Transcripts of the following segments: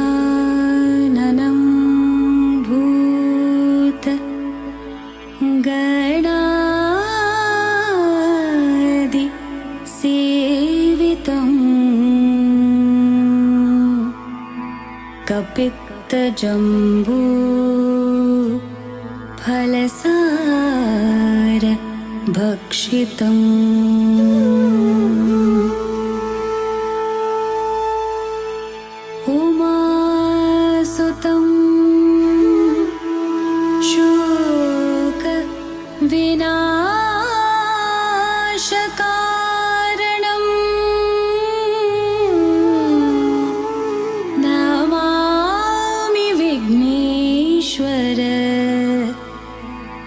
गजाननं भूत गणादि सेवितम् कपित्तजम्बू फलसार भक्षितम् उमासुतं शोक विनाशकारणं नमामि विघ्नेश्वर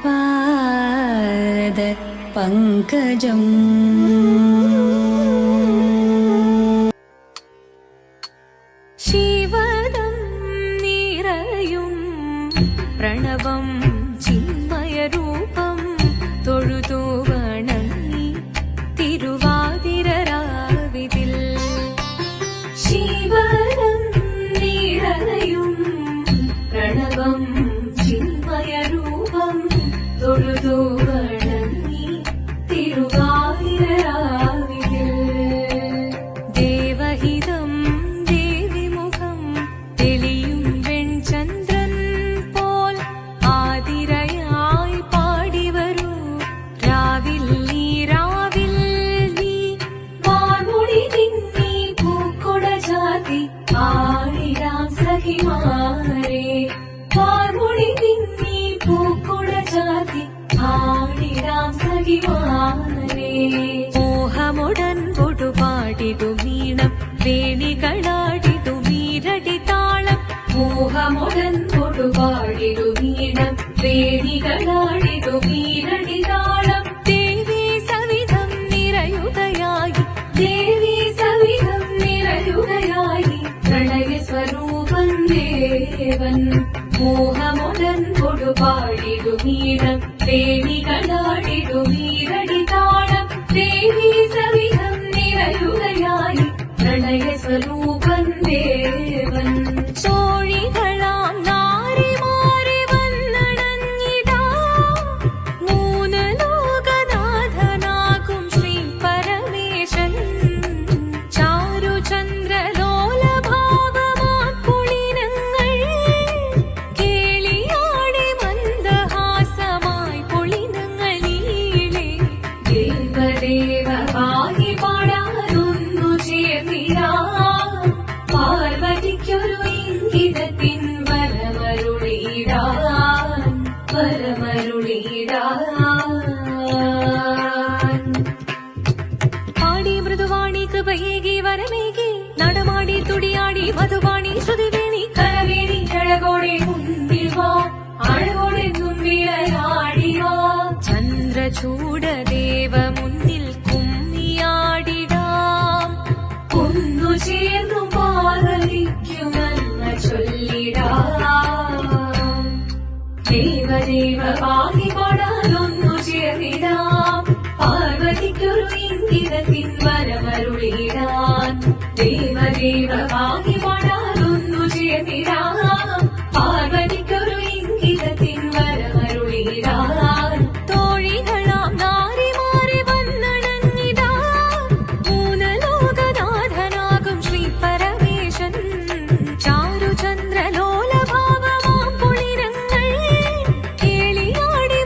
पाद पंकजम्। शिवदं निरयुं प्रणवं चिन्मयरूपं തൊഴുതു വണങ്ങി തിരുവാതിരരാവിതിൽ ശിവദം നിരയും പ്രണവം ചിന്മയരൂപം തൊഴുതു വണങ്ങി തിരുവാതിരരാവിതിൽ ദേവഹിതം ദേവിമുഖം തെളിയും വെൺചന്ദ്രൻ പോൽ ആതിരയായി പാടിവരൂ രാവിൽ നീ വാർമുടി തിങ്ങി പൂക്കൊട ചാർത്തി ആടിടാം സഖിമാരെ വാർമുടി തിങ്ങി പൂക്കൊട ചാർത്തി ആടിടാം സഖിമാരെ മോഹമുടൻ പൊടുപാടിടു വീണം വേണികളാടിടു മീരടി താളം മോഹമുടൻ പൊടുപാടിടു വീണം വേണികളാടിടു മീരടി താളം ദേവി സവിധം നിറയുകയായി ദേവി സവിധം നിറയുകയായി പ്രണയ സ്വരൂപം ദേവൻ മോഹമുടൻ പൊടുപാടിടു വീണം വേണികളാടിടു മീരടി താളം ദേവി സവിധം നിറയുകയായി പ്രണയ സ്വരൂപം ദേവൻ ചോഴികളാം നാരിമാരെ വന്നണഞ്ഞിടാ മൂന്ന് ലോകനാഥനാകും ശ്രീ പരമേശൻ ചാരുചന്ദ്രലോലഭാവമാം പുളിനങ്ങൾ കേളിയാടി മന്ദഹാസമായി പുളിനങ്ങളീളെ ദേവദേവ വാഹി പാടാനൊന്നു ചേർന്നിടാ പാർവതിക്കൊരു ഇംഗിതത്തിൻ വരമരുളിയിടാൻ പാടി മൃദുവാണി കൃപയേകി വരമേകി നടമാടി തുടിയാടി മധുവാണി ശ്രുതിവേണി കരവേണി അഴകോടെ മുൻപിൽ വാ അഴകോടെ മുൻപിലാടി വാ ചന്ദ്രചൂടദേവ മുന്നിൽ കുമ്മിയാടിടാം ഒന്നു ചേർന്നു പാർവതിക്കുമെന്ന ചൊല്ലിടാം ദേവദേവ വാഹി പാടാനൊന്നു ചേർന്നിടാം പാർവതിക്കൊരു ഇംഗിതത്തിൻ വരമരുളിടാൻ ദേവദേവ വാഹി പാടാനൊന്നു ചേർന്നിടാം പാർവതിക്കൊരു ഇംഗിതത്തിൻ വരമരുളിടാൻ തോഴികളാം നാരിമാരെ വന്നണഞ്ഞിടാ മൂന്ന് ലോകനാഥനാകും ശ്രീ പരമേശൻ ചാരുചന്ദ്രലോലഭാവമാം പുളിനങ്ങൾ കേളിയാടി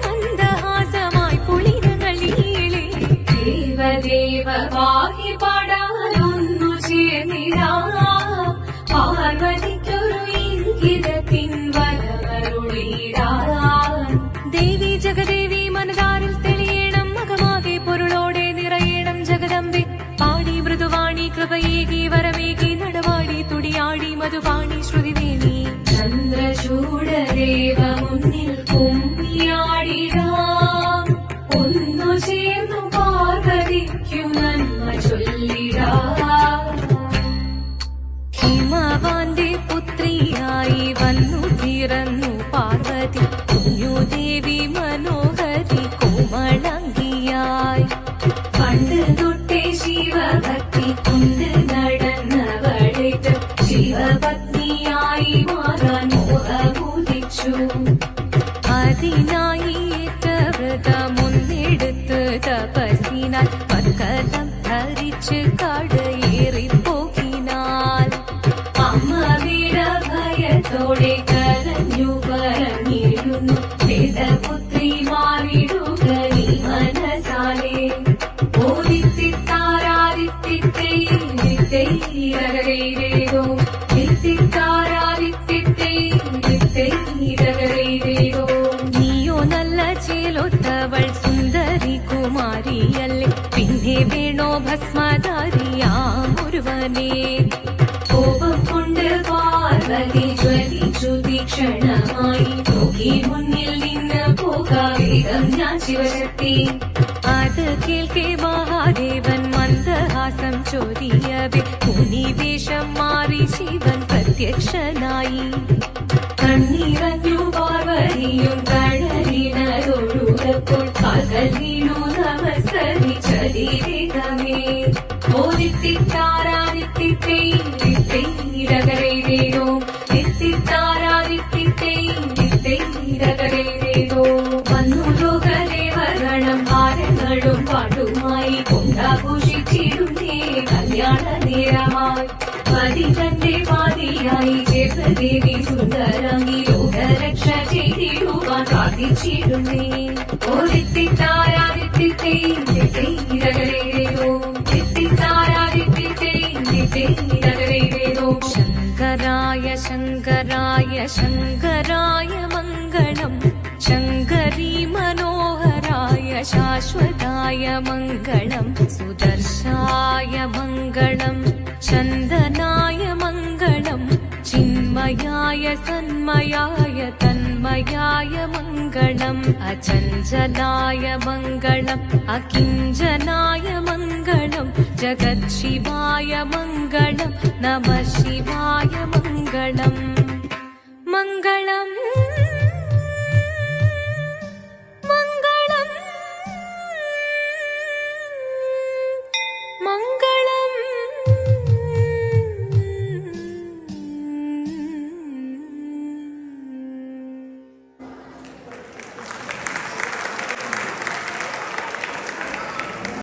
മന്ദഹാസമായി പുളിനങ്ങളീളെ ദേവദേവ വാഹി പാടാനൊന്നു ചേർന്നിടാം പാർവതിക്കൊരു ഇംഗിതത്തിൻ വരമരുളിടാൻ ദേവി ജഗദേവി മനതാരിൽ തെളിയണം മകമാകെ പൊരുളോടെ നിറയണം ജഗദംബെ പാടി മൃദുവാണി കൃപയേകി വരമേകി നടവാടി തുടിയാടി മധുവാണി ശ്രുതിവേണി ചന്ദ്രചൂടദേവ മുന്നിൽ കുമ്മിയാടിടാം ഒന്നു ചേർന്നു പാർവതിക്കു നന്മ ചൊല്ലിടാം ഹിമവാന്റെ പുത്രിയായി വന്നു പിറന്നു പാർവതി കുഞ്ഞുദേവി മനോഹരി കോമളങ്കിയായി പണ്ട് തൊട്ടേ ശിവഭക്തി കൊണ്ട് നടന്നവളേറ്റ ശിവഭക്തി അതിനായി ഏറ്റ വ്രതമൊന്നെടുത്ത് തപസ്സിനാൽ പർക്കലം ധരിച്ച് കടയേറിപ്പോകിനാൽ അമ്മ വീട ഭയത്തോടെ കരഞ്ഞു പറഞ്ഞിരുന്നു വേദപുത്രി മാറിടുക നീ മനസാലെ ഓദിത്തിത്താരാദിത്തിത്തേരകരേരേതോ ദിത്തിത്താരാദിത്തിത്തേരകരേരേതോ നീയോ നല്ല ചേലൊത്തവൾ സുന്ദരി കുമാരിയല്ലേ പിന്നെ വേണോ ഭസ്മധാരിയാമൊരുവനെ കോപം കൊണ്ട് പാർവതി ജ്വലിച്ചു തീക്ഷണമായി നോക്കി മുന്നിൽ നിന്ന് പോകാവേഗം ഞാൻ ശിവശക്തി അത് കേൾക്കെ മഹാദേവൻ മന്ദഹാസം ചൊരിയവേ മുനിവേഷം മാറി ശിവൻ പ്രത്യക്ഷനായി കണ്ണീറഞ്ഞു പാർവതിയും കടലിനതൊഴുകപ്പോൾ കാൽകൾ വീണു നമസ്കരിച്ചതിവേഗമേ ഓദിത്തിത്താരാദിത്തിത്തേരകരേരേതോ ദിത്തിത്താരാദിത്തിത്തേരകരേരേതോ വന്നു ലോകദേവഗണം ഭാരങ്ങളും പാട്ടുമായി കൊണ്ടാഘോഷിച്ചിടുന്നേ കല്യാണ നേരമായി പതി തന്റെ പാതിയായി ചേർന്നദേവി സുന്ദരാംഗി ലോകരക്ഷ ചെയ്തിടുവാൻ പ്രാർത്ഥിച്ചിടുന്നേ ഓദിത്തിത്താരാദിത്തിത്തേരകരേരേതോ ദിത്തിത്താരാദിത്തിത്തേരകരേരേതോ ശങ്കരായ ശങ്കരായ ശങ്കരായ മംഗളം ശങ്കരീ മനോഹരായ ശാശ്വതായ മംഗളം സുദർശായ മംഗളം ചന്ദനായ മംഗളം ചിന്മയായ സന്മയായ തന്മയായ മംഗളം അചഞ്ചലായ മംഗളം അകിഞ്ചനായ മംഗളം ജഗത്ശിവായ മംഗളം നമഃ ശിവായ മംഗളം മംഗളം